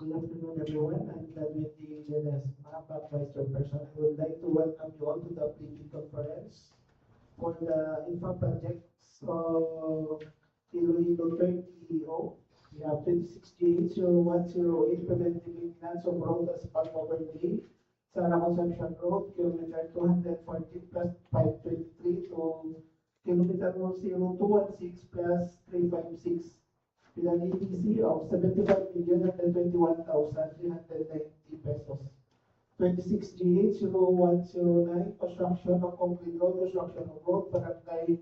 Good afternoon, everyone. I'm graduating Ledesma, back Vice Chairperson. I would like to welcome you all to the Prebid Conference for the infra projects of Iloilo 30O. We have 26G80108 preventive maintenance of road asphalt overlay, Sara Concepcion Road, kilometer 240 plus 523 to kilometer 0216 plus 356. With an EPC of 75,121,390 pesos. 26G80109, construction of concrete road, construction of road, Barangay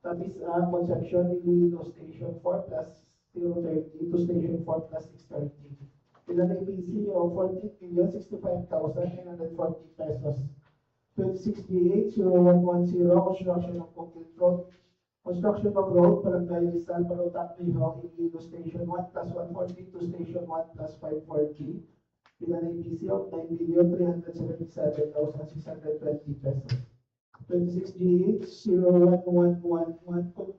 Tamis-ac, Concepcion, Iloilo, Station 4 plus 030 to Station 4 plus 630. With an EPC of 14,065,940 pesos. 26G80110, construction of concrete road, construction of road, Barangay Rizal, Barotac, Viejo-Vista, Station 1 plus 140 to Station 1 plus 540, with an APC of 9,377,620 pesos. 26G80111,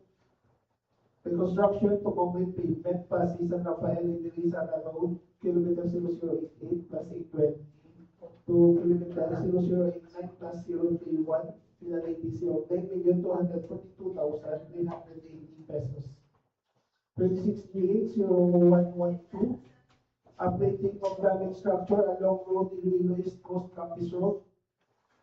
reconstruction to complete pavement, Passi-San Rafael-Lemery-Sara Road, kilometer 0088 plus 820 to kilometer 0089 plus 031. With an APC of 9,242,380 pesos. 26G80112, updating of damaged structure along road Iloilo East Coast-Capiz Road,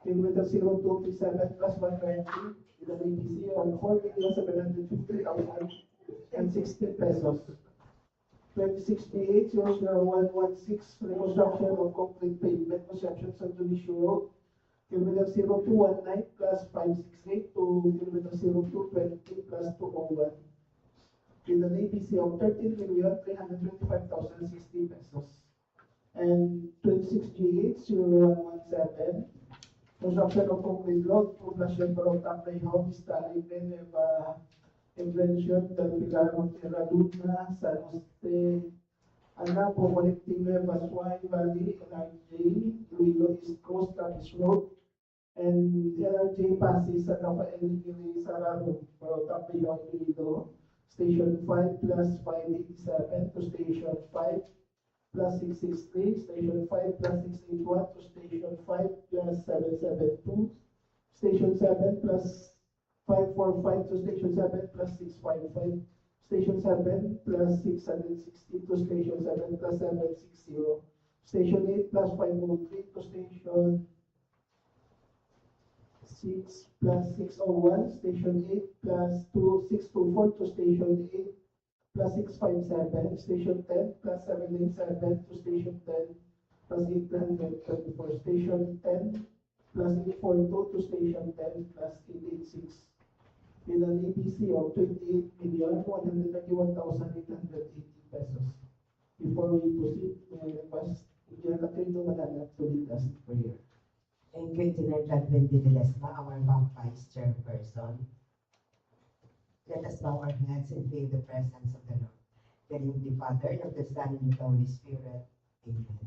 kilometer 0237 plus 120, with an APC of 4,750,060 pesos. 26G80116, reconstruction of concrete pavement, Concepcion-Sn Road, kilometer 0219 plus 568 to kilometer 0220 plus 201. With an APC of 13,325,060 pesos. And 26G80117, construction of concrete road, Poblacion, Barotac, Viejo-Vista, Alegre-Nueva, Invencion-Del, Pilar-Gen, Jose-Anabo, Alegre-Nueva, Swine, Iloilo East Coast-Capiz Road, and LRJ Passi-San Rafael-Lemery-Sara Road, Barotac, Iloilo, Station 5 plus 587 to Station 5 plus 663, Station 5 plus 681 to Station 5 plus 772, Station 7 plus 545 to Station 7 plus 655, Station 7 plus 660 to Station 7 plus 760, Station 8 plus 503 to Station 6 plus 601, Station 8 plus 2624 to Station 8 plus 657, Station 10 plus 787 to Station 10 plus 824, Station 10 plus 842 to Station 10 plus 886, with an EPC of 28,131,880 pesos. Before we proceed, may I request Engineer Catherine Dumadana to lead us in prayer. Thank you, Engineer Jadwin de Ledesma, our bank vice chairperson. Let us bow our heads and feel the presence of the Lord. The name of the Father, and of the Son, and of the Holy Spirit. Amen.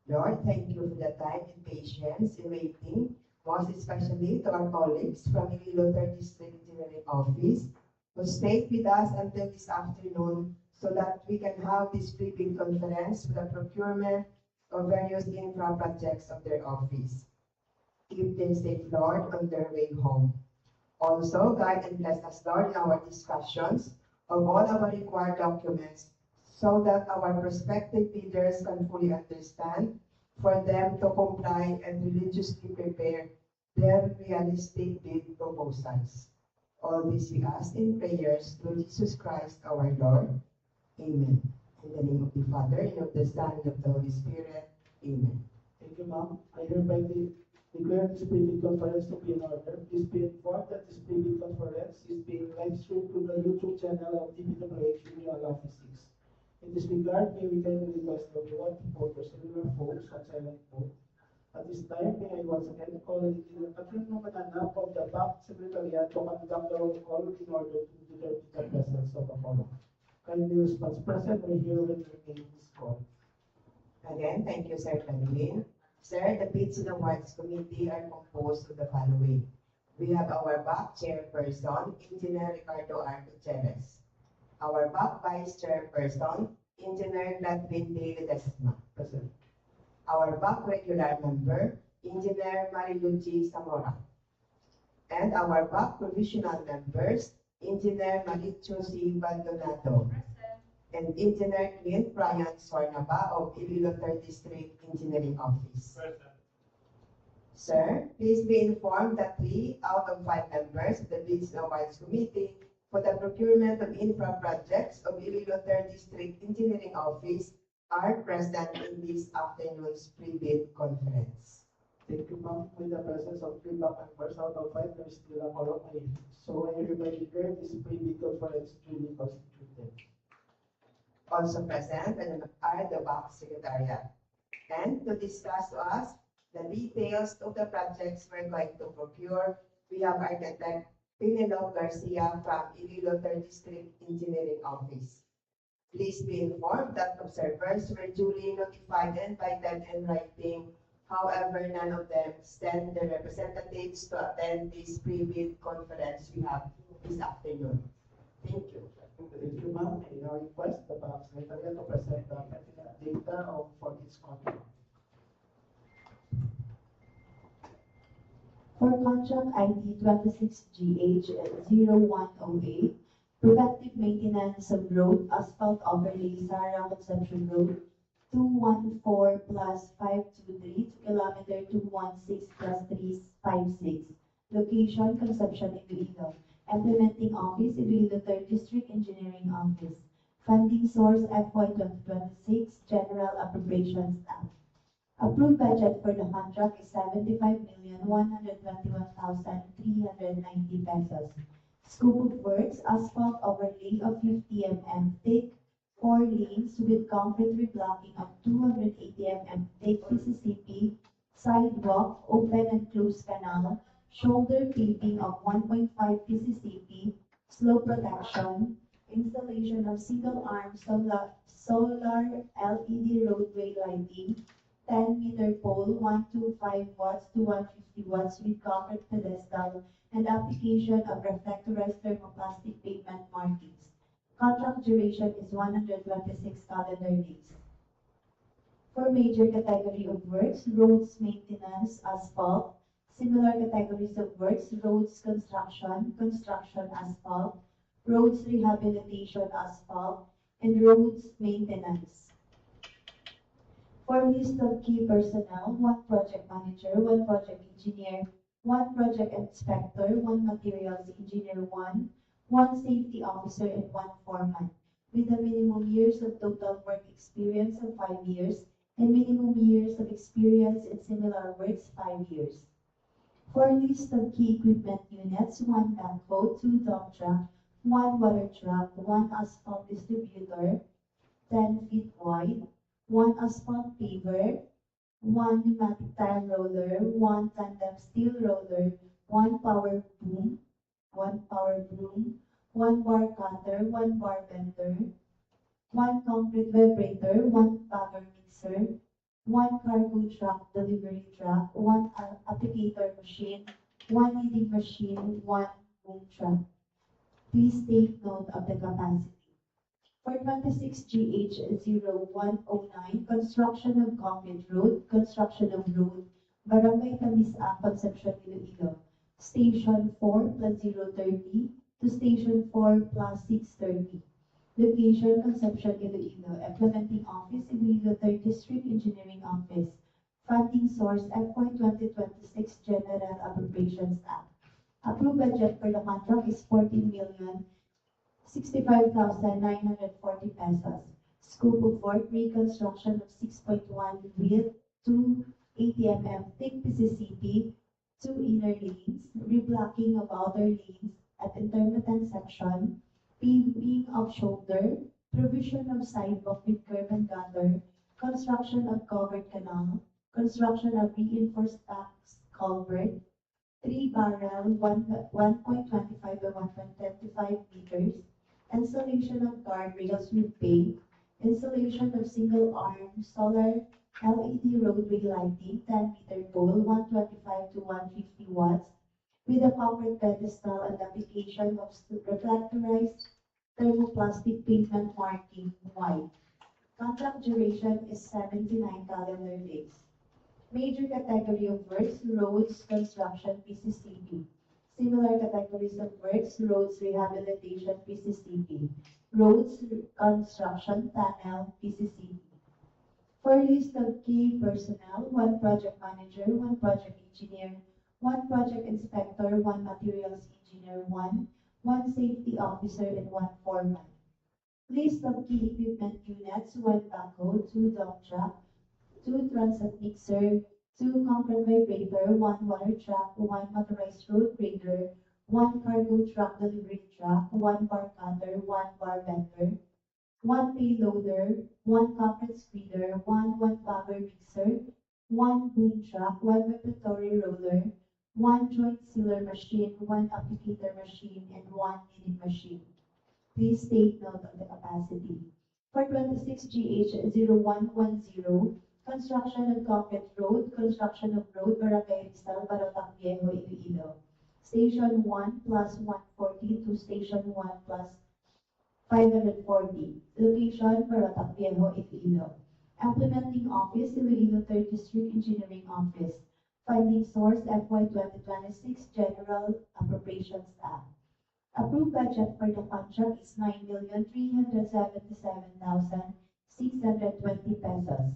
Lord, thank you for the time and patience in waiting, most especially to our colleagues from Iloilo 30th District Engineering Office who stayed with us until this afternoon so that we can have this Prebid Conference for the procurement of various infra projects of their office. Keep them safe, Lord, on their way home. Also, guide and bless us, Lord, in our discussions of all our required documents so that our prospective bidders can fully understand, for them to comply and religiously prepare their realistic bid proposals. All this we ask in prayers through Jesus Christ our Lord. Amen. In the name of the Father, and of the Son, and of the Holy Spirit. Amen. Thank you, ma'am. I hereby declare this Prebid Conference to be in order. Please be informed that this Prebid Conference is being live streamed to the YouTube channel of DPWH Regional Office 6. In this regard, may we kindly request everyone to put your cellular phones on silent mode. At this time, may I once again call Engineer Catherine Dumadana of the Bank Secretariat to conduct the roll call in order to determine the presence of a quorum. Kindly response present or here when your name is called. Again, thank you, Sir Cadwin. Sir, the Bids and Awards Committee are composed of the following. We have our back chairperson, Engineer Ricardo R. Gutierrez. Our back vice chairperson, Engineer Gladwin Ledesma. Present. Our back regular member, Engineer Mariluchi Zamora. And our back provisional members, Engineer Maritio C. Baldonado. And Engineer Clint Brian Sornaba of Iloilo 3rd District Engineering Office. Present. Sir, please be informed that 3 out of 5 members of the Bids and Awards Committee for the Procurement of Infra Projects of Iloilo 3rd District Engineering Office are present in this afternoon's pre-bid conference. Thank you, ma'am. With the presence of 3 members out of 5, there is still a quorum. So I hereby declare this pre-bid conference duly constituted. Also present are the back secretariat. And to discuss to us the details of the projects we're going to procure, we have Architect Penelope Garcia from Iloilo 3rd District Engineering Office. Please be informed that observers were duly notified and invited in writing. However, none of them sent their representatives to attend this pre-bid conference we have this afternoon. Thank you. Thank you, ma'am. I now request the Bank Secretariat to present the pertinent data for this contract. For contract ID 26GH0108, preventive maintenance of road, asphalt overlay, Sara Concepcion Road, 214 plus 523 to kilometer 216 plus 356. Location, Concepcion, Iloilo. Implementing Office, Iloilo 3rd District Engineering Office. Funding source, FY 2026, General Appropriations Act. Approved budget for the contract is 75,121,390 pesos. Scope of works, asphalt overlay of 50 mm thick, 4 lanes with concrete reblocking of 280 mm thick PCCP, sidewalk, open and closed canal, shoulder paving of 1.5 PCCP, slope protection, installation of single-arm solar LED roadway lighting, 10-meter pole, 125 watts to 150 watts with concrete pedestal, and application of reflectorized thermoplastic pavement markings. Contract duration is 126 calendar days. For major category of works, roads maintenance, asphalt. Similar categories of works, roads construction, construction asphalt, roads rehabilitation asphalt, and roads maintenance. For list of key personnel, 1 project manager, 1 project engineer, 1 project inspector, 1 materials engineer, 1 safety officer, and 1 foreman, with a minimum years of total work experience of 5 years, and minimum years of experience in similar works, 5 years. For list of key equipment units, 1 backhoe, 2 dump truck, 1 water truck, 1 asphalt distributor, 10 feet wide, 1 asphalt paver, 1 pneumatic tire roller, 1 tandem steel roller, 1 power boom, 1 bar cutter, 1 bar bender, 1 concrete vibrator, 1 bagger mixer, 1 cargo truck, delivery truck, 1 applicator machine, 1 kneading machine, 1 boom truck. Please take note of the capacity. For 26GH0109, construction of concrete road, construction of road, Barangay Tamis-ac, Concepcion, Iloilo. Station 4 plus 030 to Station 4 plus 630. Location, Concepcion, Iloilo. Implementing Office, Iloilo 3rd District Engineering Office. Funding source, FY 2026 General Appropriations Act. Approved budget for the contract is 14,065,940 pesos. Scope of work, reconstruction of 6.1 width, 280 mm thick PCCP, 2 inner lanes, reblocking of outer lanes at intermittent section, paving of shoulder, provision of sidewalk with curb and gutter, construction of covered canal, construction of reinforced back culvert, 3 barrel, 1.25 by 1.25 meters, installation of guardrails with paint, installation of single-arm solar LED roadway lighting, 10-meter pole, 125 to 150 watts, with a concrete pedestal and application of reflectorized thermoplastic pavement marking white. Contract duration is 79 calendar days. Major category of works, roads, construction, PCCP. Similar categories of works, roads, rehabilitation, PCCP. Roads, construction, tunnel, PCCP. For list of key personnel, 1 project manager, 1 project engineer, 1 project inspector, 1 materials engineer, 1 safety officer, and 1 foreman. List of key equipment units, 1 backhoe, 2 dump truck, 2 transit mixer, 2 concrete vibrator, 1 water truck, 1 motorized road grader, 1 cargo truck delivery truck, 1 bar cutter, 1 bar bender, 1 payloader, 1 concrete spreader, 1 power mixer, 1 boom truck, 1 preparatory roller, 1 joint sealer machine, 1 applicator machine, and 1 kneading machine. Please take note of the capacity. For 26GH0110, construction of concrete road, construction of road, Barangay Rizal, Barotac, Viejo-Vista. Station 1 plus 140 to Station 1 plus 540. Location, Barotac, Viejo-Vista. Implementing Office, Iloilo 3rd District Engineering Office. Funding source, FY 2026 General Appropriations Act. Approved budget for the contract is 9,377,620 pesos.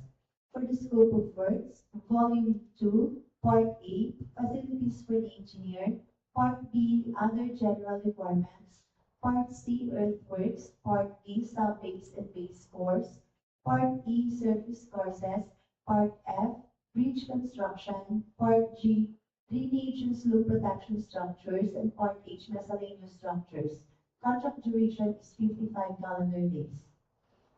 For the scope of works, Volume 2, Part A, Facilities for the Engineer, Part B, Other General Requirements, Part C, Earthworks, Part D, Sub-base and Base Course, Part E, Surface Courses, Part F, Bridge Construction, Part G, Drainage and Slope Protection Structures, and Part H, Miscellaneous Structures. Contract duration is 55 calendar days.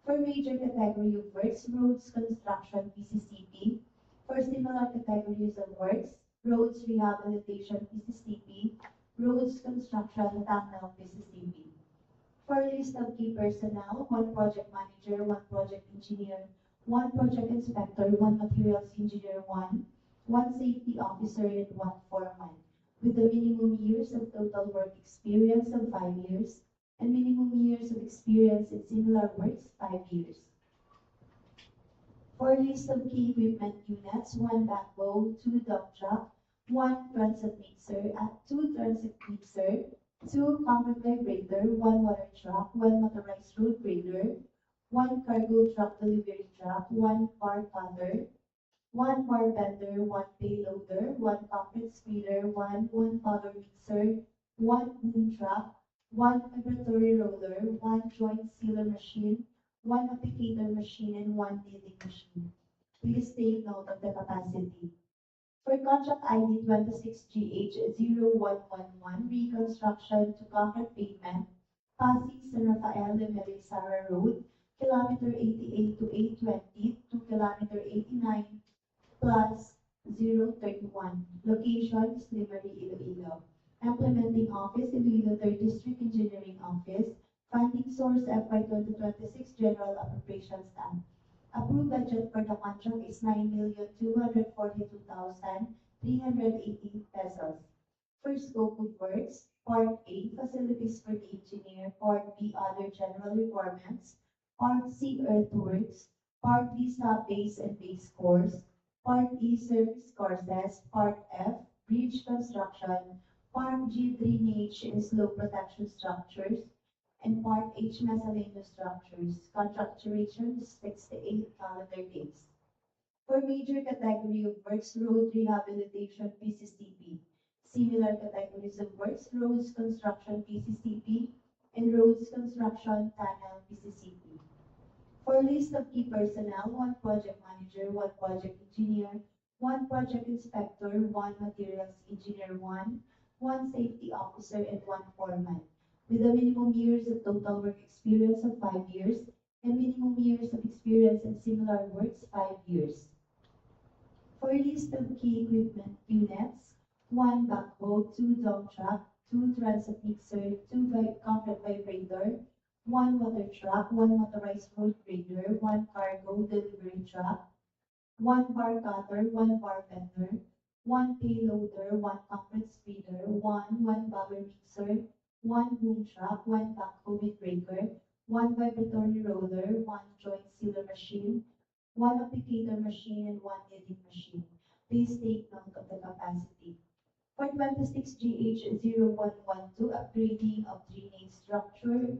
For major category of works, roads, construction, PCCP. For similar categories of works, roads, rehabilitation, PCCP, roads, construction, tunnel, PCCP. For list of key personnel, 1 project manager, 1 project engineer, 1 project inspector, 1 materials engineer, 1 safety officer, and 1 foreman, with the minimum years of total work experience of 5 years, and minimum years of experience in similar works, 5 years. For list of key equipment units, 1 backhoe, 2 dump truck, 1 transit mixer, 2 transit mixer, 2 concrete vibrator, 1 water truck, 1 motorized road grader, 1 cargo truck delivery truck, 1 bar cutter, 1 bar bender, 1 payloader, 1 concrete spreader, 1 power mixer, 1 boom truck, 1 preparatory roller, 1 joint sealer machine, 1 applicator machine, and 1 kneading machine. Please take note of the capacity. For contract ID 26GH0111, reconstruction to concrete pavement, Passi-Sn Rafael-Lemery-Sara Road, kilometer 88 to 820 to kilometer 89 plus 031. Location is Lemery, Iloilo. Implementing Office, Iloilo 3rd District Engineering Office. Funding source, FY 2026 General Appropriations Act. Approved budget for the contract is 9,242,380 pesos. For scope of works, Part A, Facilities for the Engineer, Part B, Other General Requirements, Part C, Earthworks, Part D, Sub-base and Base Course, Part E, Surface Courses, Part F, Bridge Construction, Part G, Drainage and Slope Protection Structures, and Part H, Miscellaneous Structures. Contract duration is 68 calendar days. For major category of works, road rehabilitation, PCCP. Similar categories of works, roads construction, PCCP, and roads construction, tunnel, PCCP. For list of key personnel, 1 project manager, 1 project engineer, 1 project inspector, 1 materials engineer, 1 safety officer, and 1 foreman, with a minimum years of total work experience of 5 years, and minimum years of experience in similar works, 5 years. For list of key equipment units, 1 backhoe, 2 dump truck, 2 transit mixer, 2 concrete vibrator, 1 water truck, 1 motorized road grader, 1 cargo delivery truck, 1 bar cutter, 1 bar bender, 1 payloader, 1 concrete spreader, 1 power mixer, 1 boom truck, 1 backhoe with breaker, 1 vibratory roller, 1 joint sealer machine, machine, 1 applicator machine, and 1 kneading machine. Please take note of the capacity. For 26GH0112, upgrading of drainage structure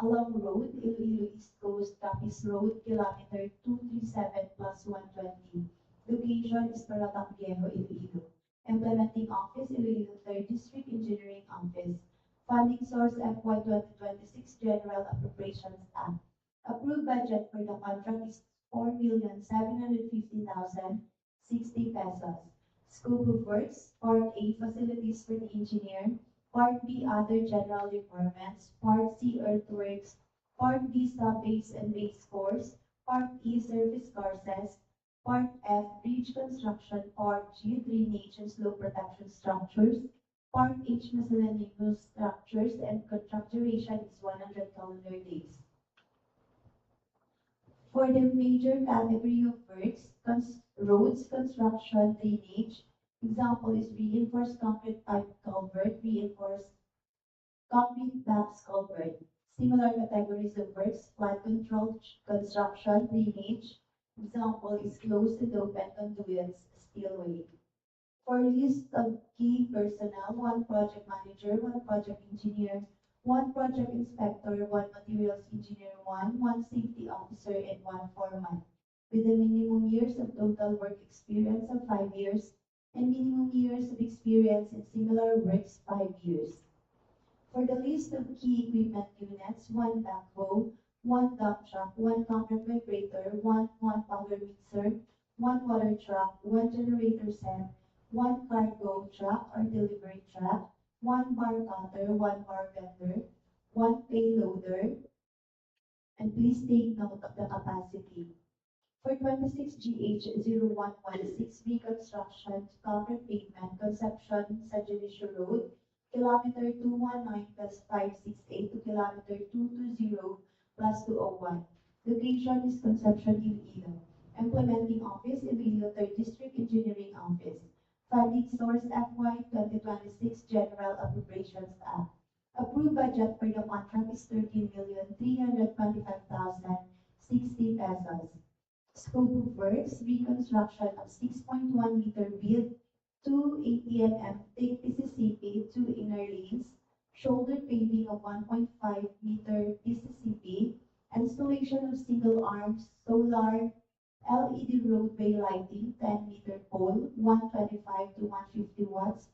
along road, Iloilo East Coast-Capiz Road, kilometer 237 plus 120. Location is Barotac, Viejo, Iloilo. Implementing Office, Iloilo 3rd District Engineering Office. Funding source, FY 2026 General Appropriations Act. Approved budget for the contract is 4,750,060 pesos. Scope of works, Part A, facilities for the engineer. Part B, other general requirements. Part C, earthworks. Part D, sub-base and base course. Part E, surface courses. Part F, bridge construction. Part G, drainage and slope protection structures. Part H, miscellaneous structures, and contract duration is 100 calendar days. For the major category of works, roads, construction, drainage, example is reinforced concrete pipe culvert, reinforced concrete box culvert. Similar categories of works, flood control, construction, drainage, example is closed and open conduits, spillway. For list of key personnel, 1 project manager, 1 project engineer, 1 project inspector, 1 materials engineer, 1 safety officer, and 1 foreman, with a minimum years of total work experience of 5 years and minimum years of experience in similar works 5 years. For the list of key equipment units, 1 backhoe, 1 dump truck, 1 concrete vibrator, 1 power mixer, 1 water truck, 1 generator set, 1 cargo truck or delivery truck, 1 bar cutter, 1 bar bender, 1 payloader, and please take note of the capacity. For 26GH0116, Reconstruction, concrete pavement, Concepcion-Sn Road, kilometer 219 plus 568 to kilometer 220 plus 201. Location is Concepcion, Iloilo. Implementing Office, Iloilo 3rd District Engineering Office. Funding source, FY 2026 General Appropriations Act. Approved budget for the contract is 13,325,060 pesos. Scope of works, reconstruction of 6.1 meter width, 2 ATM thick PCCP, 2 inner lanes, shoulder paving of 1.5 meter PCCP, installation of single arms, solar, LED roadway lighting, 10 meter pole, 125 to 150 watts,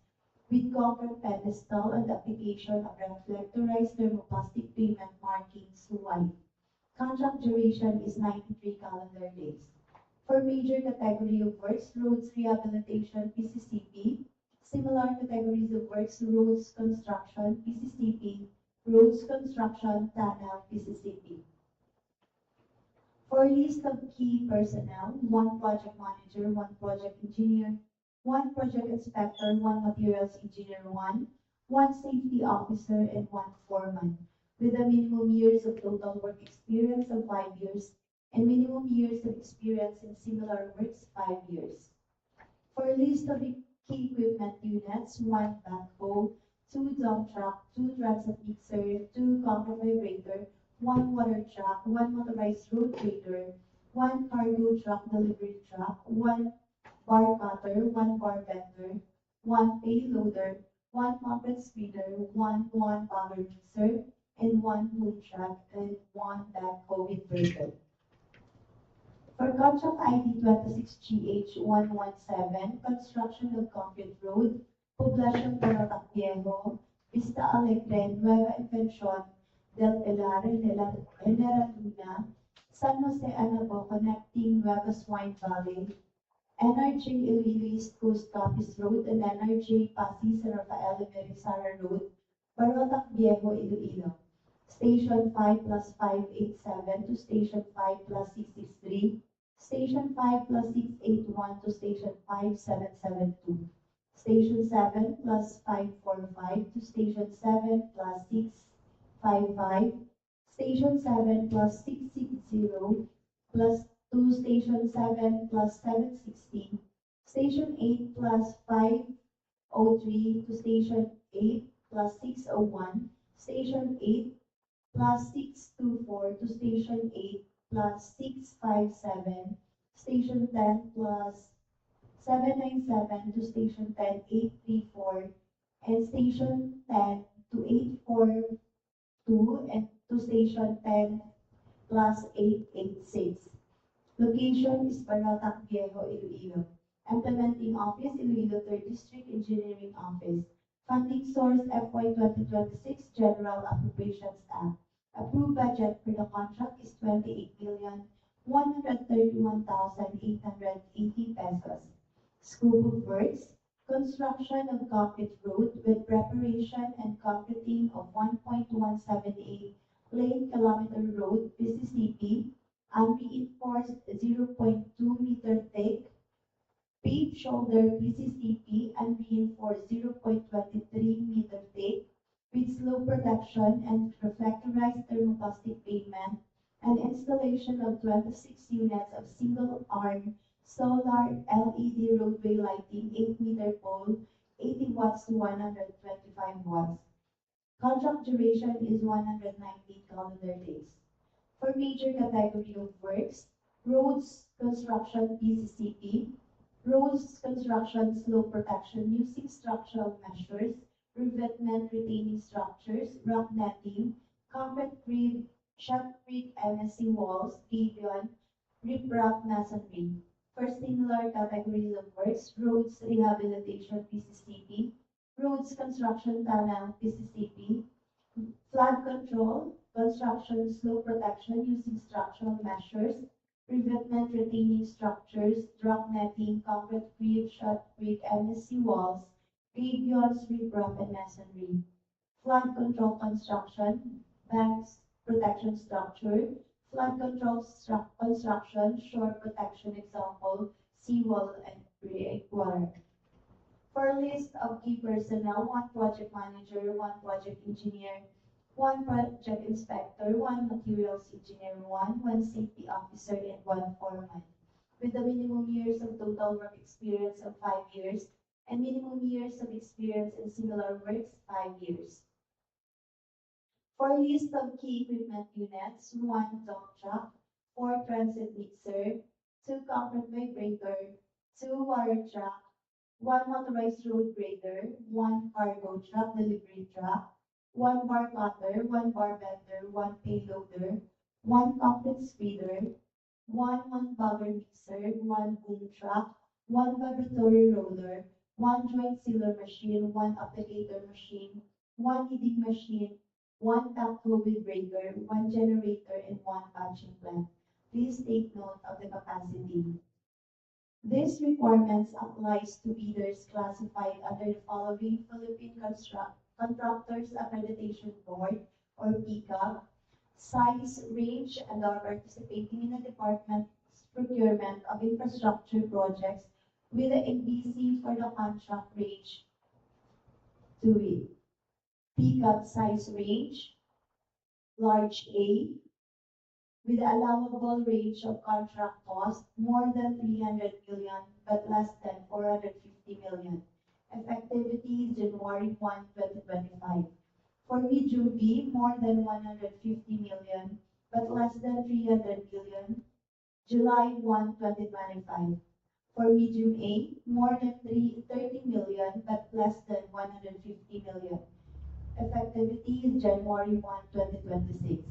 with concrete pedestal and application of reflectorized thermoplastic pavement markings, Swine. Contract duration is 93 calendar days. For major category of works, roads rehabilitation, PCCP, similar categories of works, roads construction, PCCP, roads construction, tunnel, PCCP. For list of key personnel, 1 project manager, 1 project engineer, 1 project inspector, 1 materials engineer, 1 safety officer, and 1 foreman, with a minimum years of total work experience of 5 years and minimum years of experience in similar works 5 years. For list of key equipment units, 1 backhoe, 2 dump truck, 2 transit mixer, 2 concrete vibrator, 1 water truck, 1 motorized road grader, 1 cargo truck delivery truck, 1 bar cutter, 1 bar bender, 1 payloader, 1 concrete spreader, 1 power mixer, and 1 boom truck, and 1 backhoe with breaker. For contract ID 26GH117, construction of concrete road, Poblacion, Barotac, Viejo-Vista, Alegre-Nueva, Invencion-Del, Alegre-Nueva, San Jose-Anabo, connecting Nueva Swine Valley, NRJ Iloilo East Coast-Capiz Road, and NRJ Passi-San Rafael-Lemery-Sara Road, Barotac, Viejo, Iloilo. Station 5 plus 587 to Station 5 plus 663, Station 5 plus 681 to Station 5772, Station 7 plus 545 to Station 7 plus 655, Station 7 plus 660 plus 2 Station 7 plus 760, Station 8 plus 503 to Station 8 plus 601, Station 8 plus 624 to Station 8 plus 657, Station 10 plus 797 to Station 10 834, and Station 10 to 842, and to Station 10 plus 886. Location is Barotac, Viejo, Iloilo. Implementing Office, Iloilo 3rd District Engineering Office. Funding source, FY 2026 General Appropriations Act. Approved budget for the contract is 28,131,880 pesos. Scope of works, construction of concrete road with preparation and concreting of 1.178 lane kilometer road, PCCP, unreinforced 0.2 meter thick, paved shoulder PCCP, unreinforced 0.23 meter thick, with slope protection and reflectorized thermoplastic pavement, and installation of 26 units of single-arm solar LED roadway lighting 8-meter pole, 80 watts to 125 watts. Contract duration is 190 calendar days. For major category of works, roads construction PCCP, roads construction slope protection using structural measures, revetment retaining structures, rock netting, concrete grid, shotcrete MSC walls, gabion, riprap masonry. For similar categories of works, roads rehabilitation PCCP, roads construction tunnel PCCP, flood control, construction slope protection using structural measures, revetment retaining structures, drop netting, concrete grid, shotcrete MSC walls, gabions, riprap, and masonry. Flood control construction, banks protection structure, flood control construction, shore protection example, seawall, and breakwater. For list of key personnel, 1 project manager, 1 project engineer, 1 project inspector, 1 materials engineer, 1 safety officer, and 1 foreman, with the minimum years of total work experience of 5 years, and minimum years of experience in similar works, 5 years. For list of key equipment units, 1 dump truck, 4 transit mixer, 2 concrete vibrator, 2 water truck, 1 motorized road grader, 1 cargo truck delivery truck, 1 bar cutter, 1 bar bender, 1 payloader, 1 concrete spreader, 1 bagger mixer, 1 boom truck, 1 vibratory roller, 1 joint sealer machine, 1 applicator machine, 1 kneading machine, 1 tap COVID breaker, 1 generator, and 1 patching plant. Please take note of the capacity. This requirements applies to bidders classified under the following Philippine Contractors Accreditation Board, or PCAB, size, range, and are participating in the department's procurement of infrastructure projects with the NBC for the contract range to it. PCAB size range, large A, with allowable range of contract cost more than 300 million but less than 450 million. Effectivity January 1, 2025. For medium B, more than 150 million but less than 300 million, July 1, 2025. For medium A, more than 30 million but less than 150 million. Effectivity is January 1, 2026.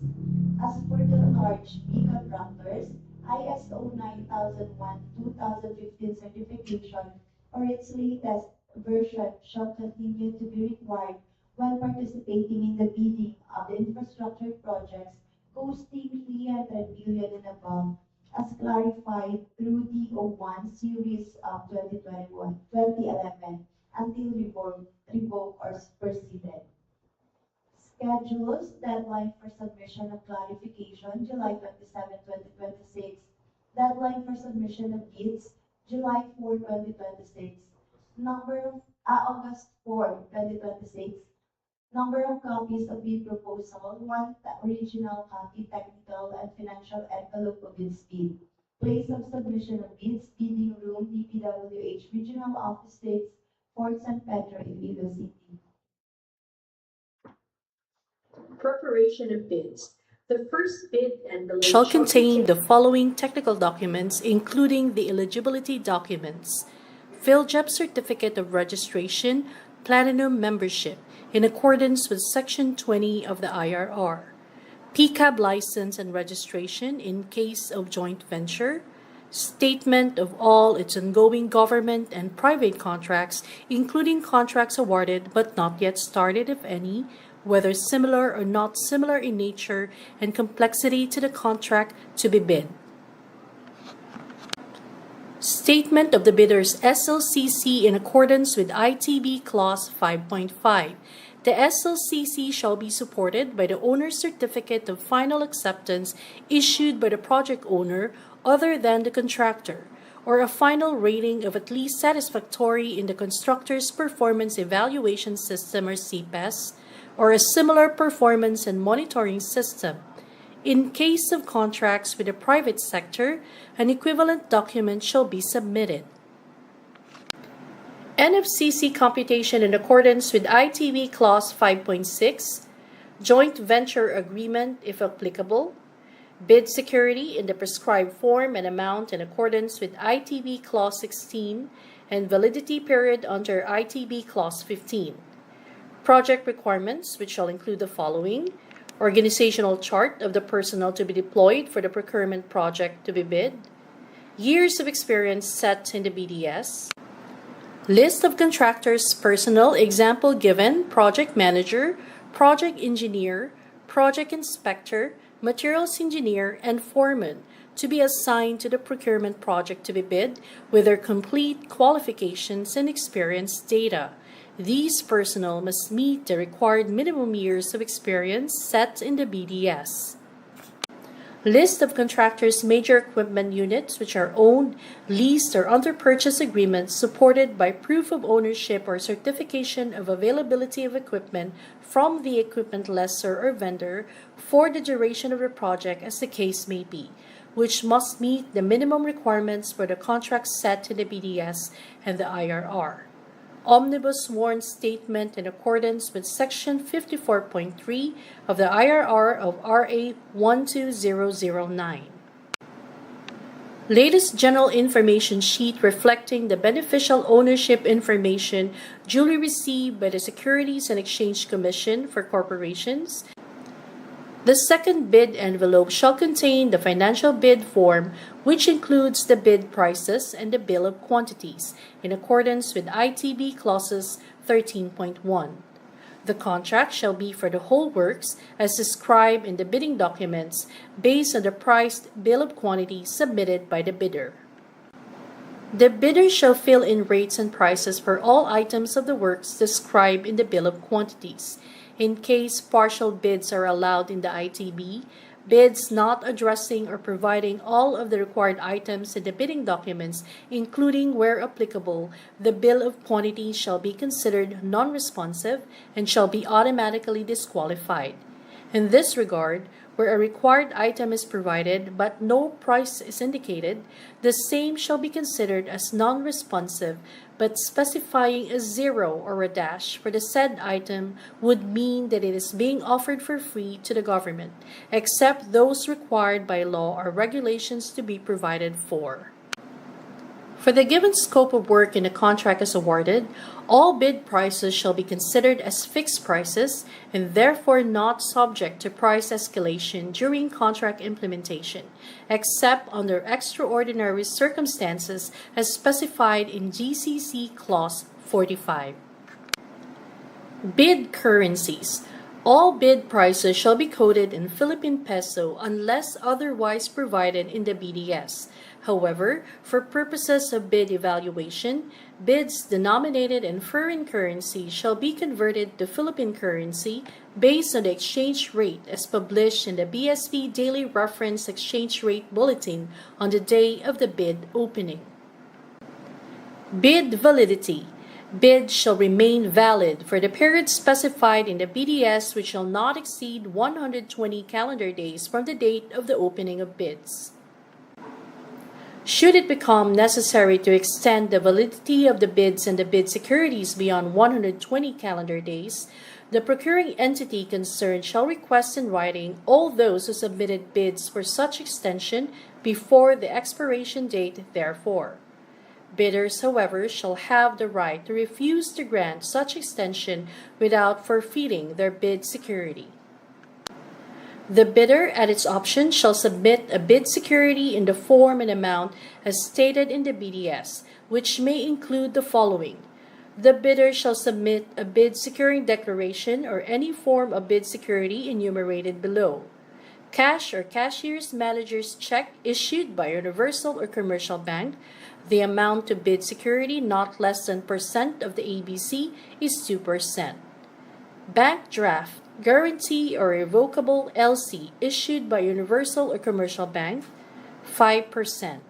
As for the large B contractors, ISO 9001-2015 certification or its latest version shall continue to be required when participating in the bidding of the infrastructure projects costing 300 million and above, as clarified through DO1 series of 2011 until revoked or superseded. Schedules, deadline for submission of clarification, July 27, 2026. Deadline for submission of bids, July 4, 2026. August 4, 2026. Number of copies of bid proposal, 1 original copy, technical and financial envelope of bids bid. Place of submission of bids, bidding room, DPWH, Regional Office States, Fort San Pedro, Iloilo City. Preparation of bids. The first bid envelope shall contain the following technical documents, including the eligibility documents: PhilJEP Certificate of Registration, Platinum Membership, in accordance with Section 20 of the IRR, PCAB license and registration in case of joint venture, statement of all its ongoing government and private contracts, including contracts awarded but not yet started, if any, whether similar or not similar in nature and complexity to the contract to be bid. Statement of the bidder's SLCC in accordance with ITB Clause 5.5. The SLCC shall be supported by the owner's certificate of final acceptance issued by the project owner other than the contractor, or a final rating of at least satisfactory in the constructor's performance evaluation system, or CPES, or a similar performance and monitoring system. In case of contracts with the private sector, an equivalent document shall be submitted. NFCC computation in accordance with ITB Clause 5.6, joint venture agreement if applicable, bid security in the prescribed form and amount in accordance with ITB Clause 16, and validity period under ITB Clause 15. Project requirements, which shall include the following: organizational chart of the personnel to be deployed for the procurement project to be bid, years of experience set in the BDS, list of contractors' personnel, example given: project manager, project engineer, project inspector, materials engineer, and foreman, to be assigned to the procurement project to be bid with their complete qualifications and experience data. These personnel must meet the required minimum years of experience set in the BDS. List of contractors' major equipment units which are owned, leased, or under purchase agreements supported by proof of ownership or certification of availability of equipment from the equipment lessor or vendor for the duration of the project as the case may be, which must meet the minimum requirements for the contract set in the BDS and the IRR. Omnibus sworn statement in accordance with Section 54.3 of the IRR of RA 12009. Latest general information sheet reflecting the beneficial ownership information duly received by the Securities and Exchange Commission for corporations. The second bid envelope shall contain the financial bid form, which includes the bid prices and the bill of quantities, in accordance with ITB Clauses 13.1. The contract shall be for the whole works, as described in the bidding documents, based on the priced bill of quantity submitted by the bidder. The bidder shall fill in rates and prices for all items of the works described in the bill of quantities. In case partial bids are allowed in the ITB, bids not addressing or providing all of the required items in the bidding documents, including where applicable, the bill of quantity shall be considered non-responsive and shall be automatically disqualified. In this regard, where a required item is provided but no price is indicated, the same shall be considered as non-responsive, but specifying a 0 or a dash for the said item would mean that it is being offered for free to the government, except those required by law or regulations to be provided for. For the given scope of work in the contract as awarded, all bid prices shall be considered as fixed prices and therefore not subject to price escalation during contract implementation, except under extraordinary circumstances as specified in GCC Clause 45. Bid currencies. All bid prices shall be quoted in Philippine peso unless otherwise provided in the BDS. However, for purposes of bid evaluation, bids denominated in foreign currency shall be converted to Philippine currency based on the exchange rate as published in the BSP Daily Reference Exchange Rate Bulletin on the day of the bid opening. Bid validity. Bids shall remain valid for the period specified in the BDS, which shall not exceed 120 calendar days from the date of the opening of bids. Should it become necessary to extend the validity of the bids and the bid securities beyond 120 calendar days, The procuring entity concerned shall request in writing all those who submitted bids for such extension before the expiration date therefor. Bidders, however, shall have the right to refuse to grant such extension without forfeiting their bid security. The bidder, at its option, shall submit a bid security in the form and amount as stated in the BDS, which may include the following. The bidder shall submit a bid securing declaration or any form of bid security enumerated below. Cash or cashier's manager's check issued by a universal or commercial bank. The amount to bid security not less than % of the ABC is 2%. Bank draft, guarantee or revocable LC issued by a universal or commercial bank, 5%.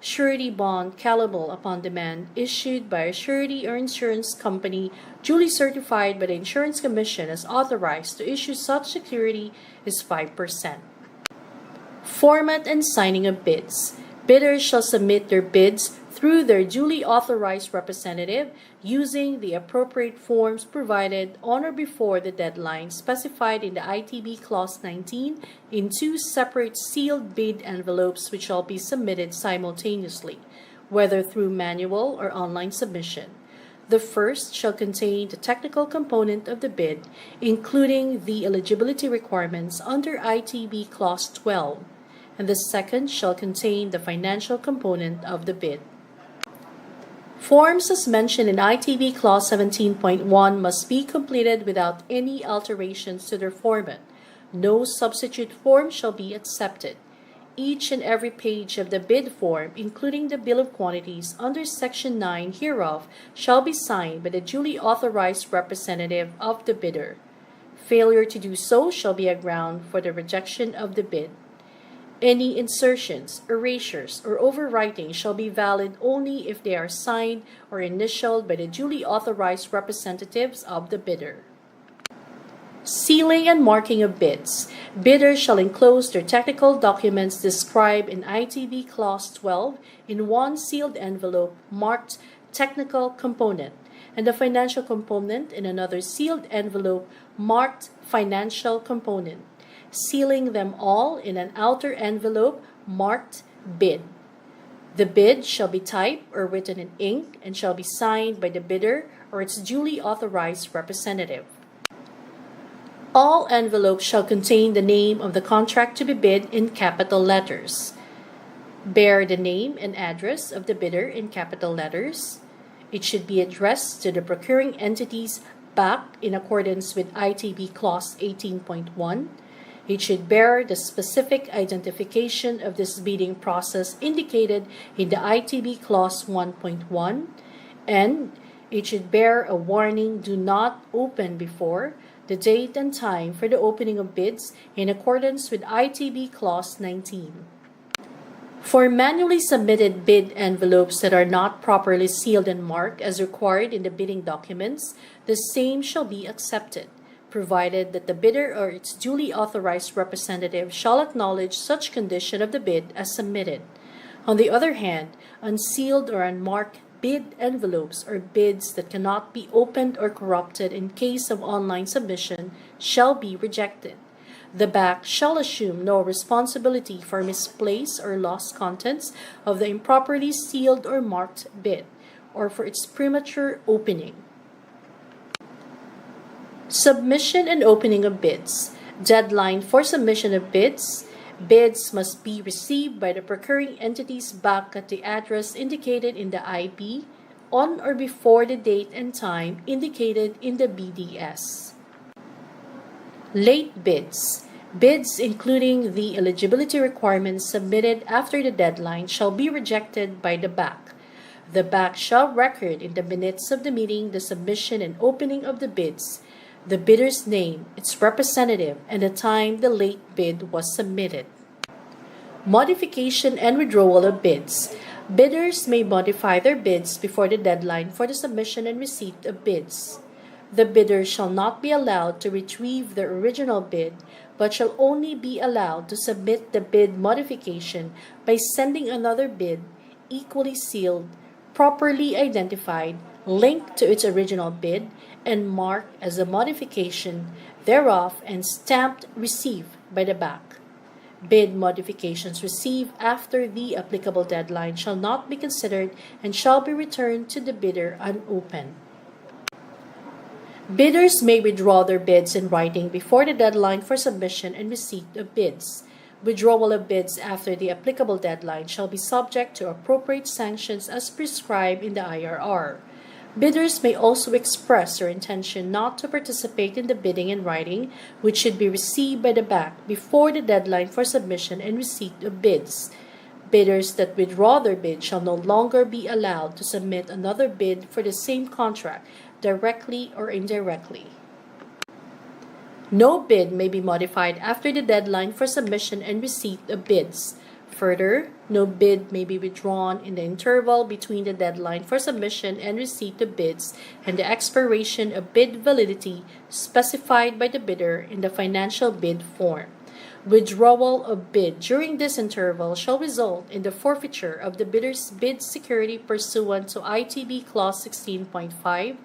Surety bond callable upon demand issued by a surety or insurance company duly certified by the Insurance Commission as authorized to issue such security is 5%. Format and signing of bids. Bidders shall submit their bids through their duly authorized representative using the appropriate forms provided on or before the deadline specified in the ITB Clause 19 in 2 separate sealed bid envelopes which shall be submitted simultaneously, whether through manual or online submission. The first shall contain the technical component of the bid, including the eligibility requirements under ITB Clause 12, and the second shall contain the financial component of the bid. Forms as mentioned in ITB Clause 17.1 must be completed without any alterations to their format. No substitute form shall be accepted. Each and every page of the bid form, including the bill of quantities under Section 9 hereof, shall be signed by the duly authorized representative of the bidder. Failure to do so shall be a ground for the rejection of the bid. Any insertions, erasures, or overwriting shall be valid only if they are signed or initialed by the duly authorized representatives of the bidder. Sealing and marking of bids. Bidders shall enclose their technical documents described in ITB Clause 12 in one sealed envelope marked Technical Component, and the financial component in another sealed envelope marked Financial Component, sealing them all in an outer envelope marked Bid. The bid shall be typed or written in ink and shall be signed by the bidder or its duly authorized representative. All envelopes shall contain the name of the contract to be bid in capital letters. Bear the name and address of the bidder in capital letters. It should be addressed to the procuring entities back in accordance with ITB Clause 18.1. It should bear the specific identification of this bidding process indicated in the ITB Clause 1.1, and it should bear a warning "Do not open before" the date and time for the opening of bids in accordance with ITB Clause 19. For manually submitted bid envelopes that are not properly sealed and marked as required in the bidding documents, the same shall be accepted, provided that the bidder or its duly authorized representative shall acknowledge such condition of the bid as submitted. On the other hand, unsealed or unmarked bid envelopes or bids that cannot be opened or corrupted in case of online submission shall be rejected. The BAC shall assume no responsibility for misplaced or lost contents of the improperly sealed or marked bid, or for its premature opening. Submission and opening of bids. Deadline for submission of bids. Bids must be received by the procuring entities back at the address indicated in the IB on or before the date and time indicated in the BDS. Late bids. Bids including the eligibility requirements submitted after the deadline shall be rejected by the BAC. The BAC shall record in the minutes of the meeting the submission and opening of the bids, the bidder's name, its representative, and the time the late bid was submitted. Modification and withdrawal of bids. Bidders may modify their bids before the deadline for the submission and receipt of bids. The bidder shall not be allowed to retrieve their original bid, but shall only be allowed to submit the bid modification by sending another bid, equally sealed, properly identified, linked to its original bid and marked as a modification thereof and stamped received by the back. Bid modifications received after the applicable deadline shall not be considered and shall be returned to the bidder unopened. Bidders may withdraw their bids in writing before the deadline for submission and receipt of bids. Withdrawal of bids after the applicable deadline shall be subject to appropriate sanctions as prescribed in the IRR. Bidders may also express their intention not to participate in the bidding in writing, which should be received by the bank before the deadline for submission and receipt of bids. Bidders that withdraw their bid shall no longer be allowed to submit another bid for the same contract, directly or indirectly. No bid may be modified after the deadline for submission and receipt of bids. Further, no bid may be withdrawn in the interval between the deadline for submission and receipt of bids and the expiration of bid validity specified by the bidder in the financial bid form. Withdrawal of bid during this interval shall result in the forfeiture of the bidder's bid security pursuant to ITB Clause 16.5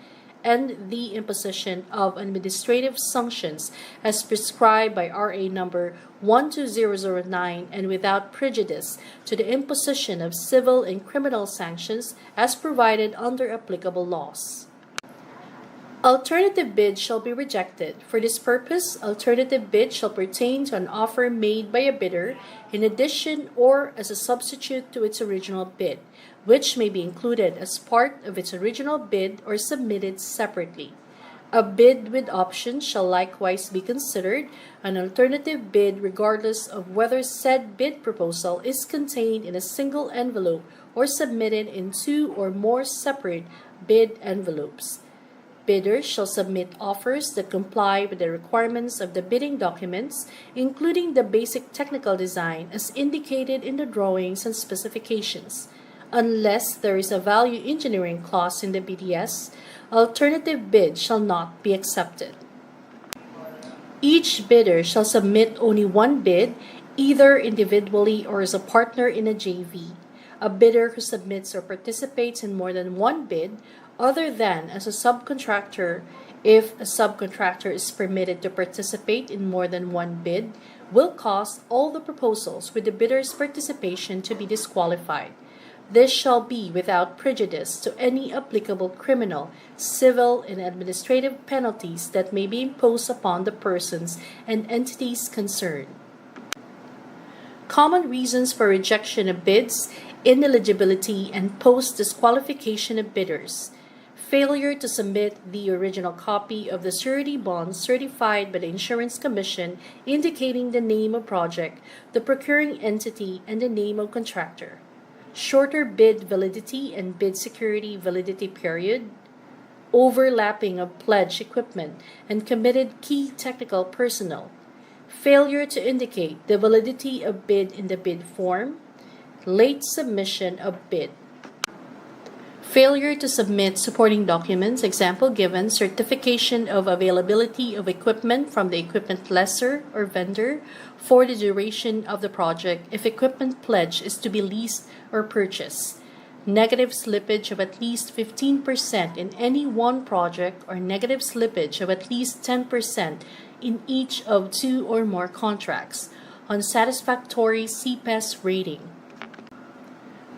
and the imposition of administrative sanctions as prescribed by RA number 12009 and without prejudice to the imposition of civil and criminal sanctions as provided under applicable laws. Alternative bid shall be rejected. For this purpose, alternative bid shall pertain to an offer made by a bidder in addition or as a substitute to its original bid, which may be included as part of its original bid or submitted separately. A bid with options shall likewise be considered an alternative bid regardless of whether said bid proposal is contained in a single envelope or submitted in two or more separate bid envelopes. Bidders shall submit offers that comply with the requirements of the bidding documents, including the basic technical design as indicated in the drawings and specifications. Unless there is a value engineering clause in the BDS, alternative bid shall not be accepted. Each bidder shall submit only one bid, either individually or as a partner in a JV. A bidder who submits or participates in more than one bid, other than as a subcontractor, if a subcontractor is permitted to participate in more than one bid, will cause all the proposals with the bidder's participation to be disqualified. This shall be without prejudice to any applicable criminal, civil, and administrative penalties that may be imposed upon the persons and entities concerned. Common reasons for rejection of bids, ineligibility, and post-disqualification of bidders. Failure to submit the original copy of the surety bond certified by the Insurance Commission indicating the name of project, the procuring entity, and the name of contractor. Shorter bid validity and bid security validity period. Overlapping of pledged equipment and committed key technical personnel. Failure to indicate the validity of bid in the bid form. Late submission of bid. Failure to submit supporting documents, example given, certification of availability of equipment from the equipment lessor or vendor for the duration of the project if equipment pledge is to be leased or purchased. Negative slippage of at least 15% in any one project or negative slippage of at least 10% in each of two or more contracts. Unsatisfactory CPES rating.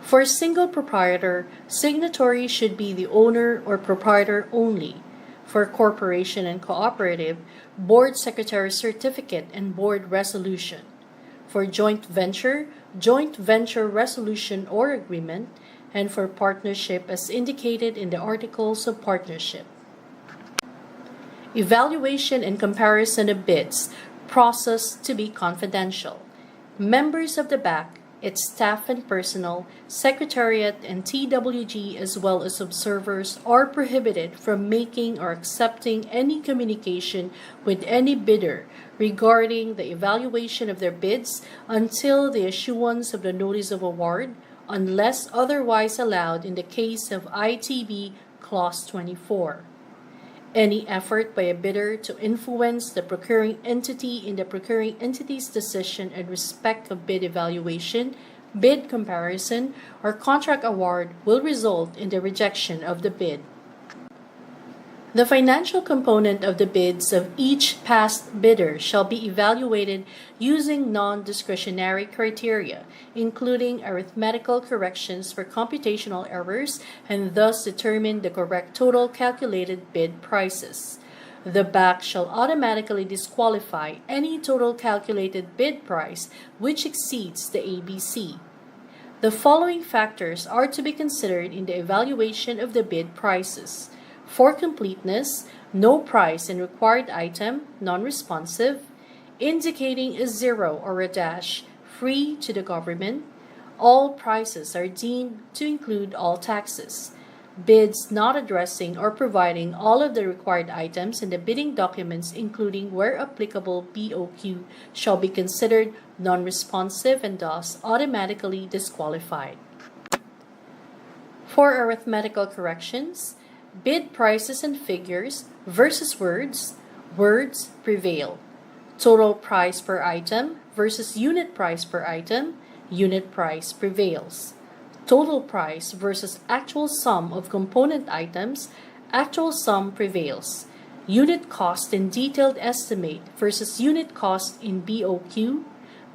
For a single proprietor, signatory should be the owner or proprietor only. For corporation and cooperative, board secretary certificate and board resolution. For joint venture resolution or agreement, and for partnership as indicated in the Articles of Partnership. Evaluation and comparison of bids, process to be confidential. Members of the BAC, its staff and personnel, secretariat, and TWG as well as observers are prohibited from making or accepting any communication with any bidder regarding the evaluation of their bids until the issuance of the notice of award, unless otherwise allowed in the case of ITB Clause 24. Any effort by a bidder to influence the procuring entity in the procuring entity's decision in respect of bid evaluation, bid comparison, or contract award will result in the rejection of the bid. The financial component of the bids of each past bidder shall be evaluated using non-discretionary criteria, including arithmetical corrections for computational errors, and thus determine the correct total calculated bid prices. The BAC shall automatically disqualify any total calculated bid price which exceeds the ABC. The following factors are to be considered in the evaluation of the bid prices. For completeness, no price in required item, non-responsive, indicating a zero or a dash, free to the government. All prices are deemed to include all taxes. Bids not addressing or providing all of the required items in the bidding documents, including where applicable BOQ, shall be considered non-responsive and thus automatically disqualified. For arithmetical corrections, bid prices and figures versus words, words prevail. Total price per item versus unit price per item, unit price prevails. Total price versus actual sum of component items, actual sum prevails. Unit cost in detailed estimate versus unit cost in BOQ,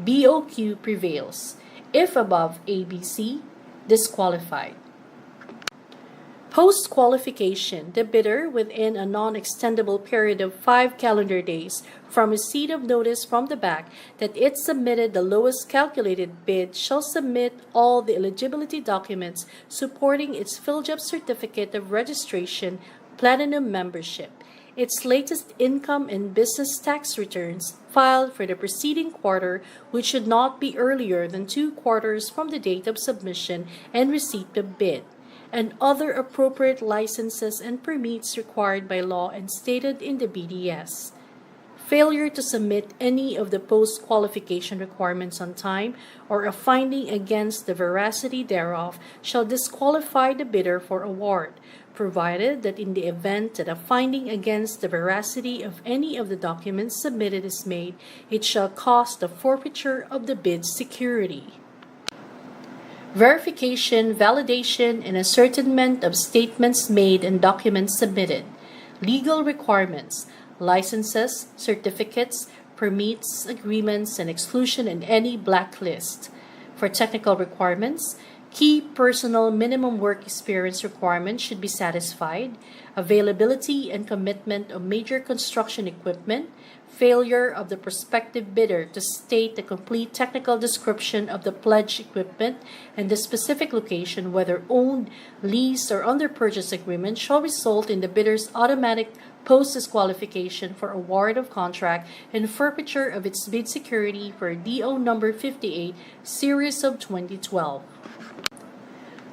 BOQ prevails. If above ABC, disqualified. Post-qualification, the bidder, within a non-extendable period of 5 calendar days from receipt of notice from the BAC that it submitted the lowest calculated bid, shall submit all the eligibility documents supporting its PhilJob certificate of registration, Platinum membership, its latest income and business tax returns filed for the preceding quarter, which should not be earlier than 2 quarters from the date of submission and receipt of bid, and other appropriate licenses and permits required by law and stated in the BDS. Failure to submit any of the post-qualification requirements on time or a finding against the veracity thereof shall disqualify the bidder for award, provided that in the event that a finding against the veracity of any of the documents submitted is made, it shall cause the forfeiture of the bid security. Verification, validation, and ascertainment of statements made and documents submitted. Legal requirements, licenses, certificates, permits, agreements, and exclusion in any blacklist. For technical requirements, key personal minimum work experience requirements should be satisfied. Availability and commitment of major construction equipment. Failure of the prospective bidder to state the complete technical description of the pledged equipment and the specific location, whether owned, leased, or under purchase agreement, shall result in the bidder's automatic post-disqualification for award of contract and forfeiture of its bid security for DO number 58, series of 2012.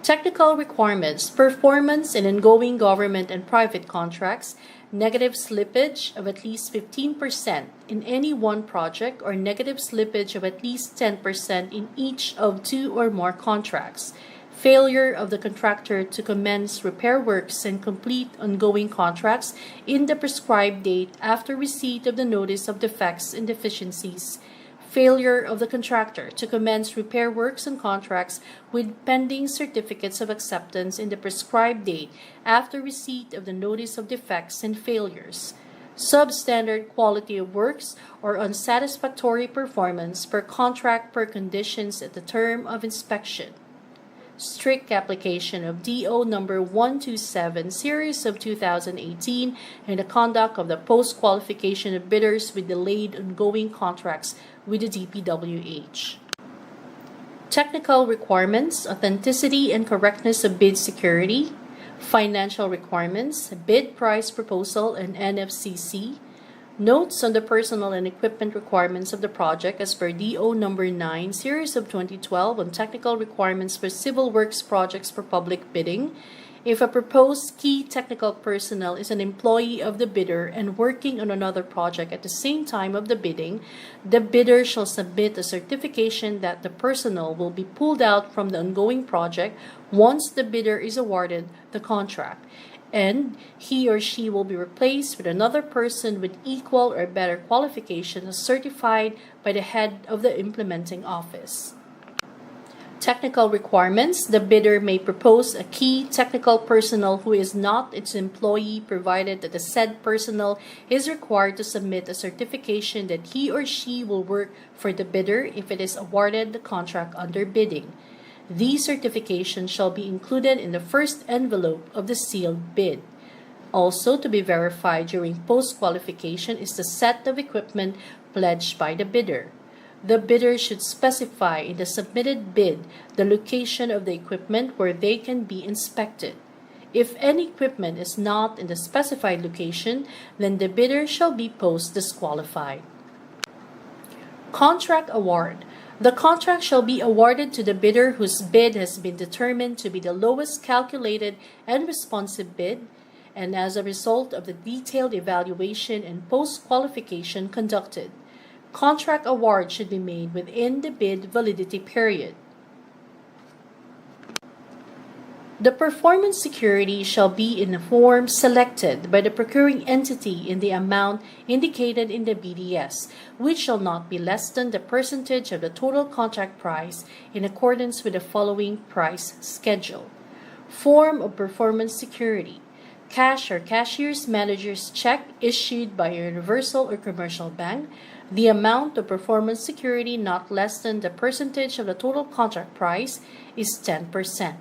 Technical requirements, performance in ongoing government and private contracts, negative slippage of at least 15% in any one project or negative slippage of at least 10% in each of 2 or more contracts, failure of the contractor to commence repair works and complete ongoing contracts in the prescribed date after receipt of the notice of defects and deficiencies, failure of the contractor to commence repair works and contracts with pending certificates of acceptance in the prescribed date after receipt of the notice of defects and failures, substandard quality of works or unsatisfactory performance per contract per conditions at the term of inspection, strict application of DO number 127 series of 2018 and the conduct of the post-qualification of bidders with delayed ongoing contracts with the DPWH. Technical requirements, authenticity and correctness of bid security, financial requirements, bid price proposal and NFCC, notes on the personal and equipment requirements of the project as per DO number 9, series of 2012 on technical requirements for civil works projects for public bidding. If a proposed key technical personnel is an employee of the bidder and working on another project at the same time of the bidding, the bidder shall submit a certification that the personnel will be pulled out from the ongoing project once the bidder is awarded the contract, and he or she will be replaced with another person with equal or better qualifications certified by the head of the implementing office. Technical requirements. The bidder may propose a key technical personnel who is not its employee, provided that the said personnel is required to submit a certification that he or she will work for the bidder if it is awarded the contract under bidding. These certifications shall be included in the first envelope of the sealed bid. Also to be verified during post-qualification is the set of equipment pledged by the bidder. The bidder should specify in the submitted bid the location of the equipment where they can be inspected. If any equipment is not in the specified location, then the bidder shall be post-disqualified. Contract award. The contract shall be awarded to the bidder whose bid has been determined to be the lowest calculated and responsive bid, and as a result of the detailed evaluation and post-qualification conducted. Contract award should be made within the bid validity period. The performance security shall be in a form selected by the procuring entity in the amount indicated in the BDS, which shall not be less than the percentage of the total contract price in accordance with the following price schedule. Form of performance security. Cash or cashier's manager's check issued by a universal or commercial bank. The amount of performance security not less than the percentage of the total contract price is 10%.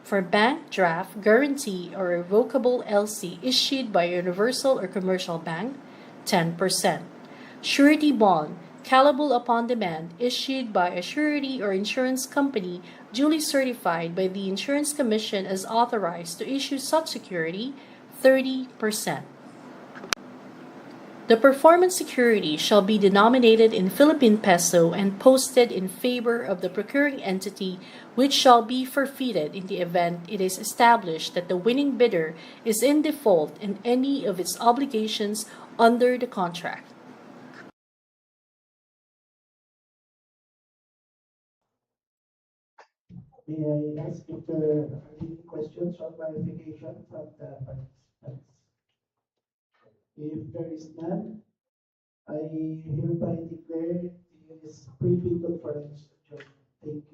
For bank draft, guarantee, or revocable LC issued by a universal or commercial bank, 10%. Surety bond, callable upon demand, issued by a surety or insurance company duly certified by the Insurance Commission as authorized to issue such security, 30%. The performance security shall be denominated in Philippine peso and posted in favor of the procuring entity, which shall be forfeited in the event it is established that the winning bidder is in default in any of its obligations under the contract. May I ask if there are any questions or clarification from the participants? If there is none, I hereby declare this Prebid Conference adjourned. Thank you.